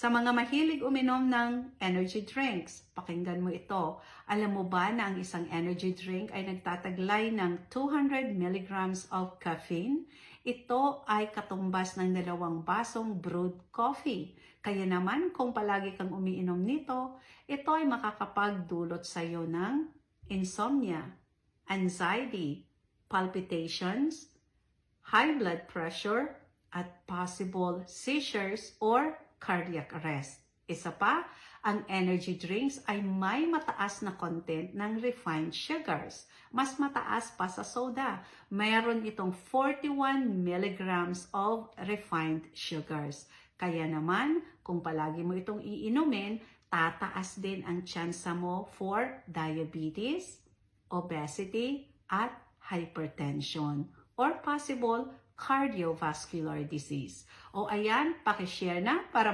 Sa mga mahilig uminom ng energy drinks, pakinggan mo ito. Alam mo ba na ang isang energy drink ay nagtataglay ng 200 milligrams of caffeine? Ito ay katumbas ng 2 basong brewed coffee. Kaya naman kung palagi kang umiinom nito, ito ay makakapagdulot sa iyo ng insomnia, anxiety, palpitations, high blood pressure, at possible seizures or cardiac arrest. Isa pa, ang energy drinks ay may mataas na content ng refined sugars. Mas mataas pa sa soda. Mayroon itong 41 milligrams of refined sugars. Kaya naman, kung palagi mo itong iinumin, tataas din ang tsansa mo for diabetes, obesity, at hypertension, or possible cardiovascular disease. O ayan, pakishare na para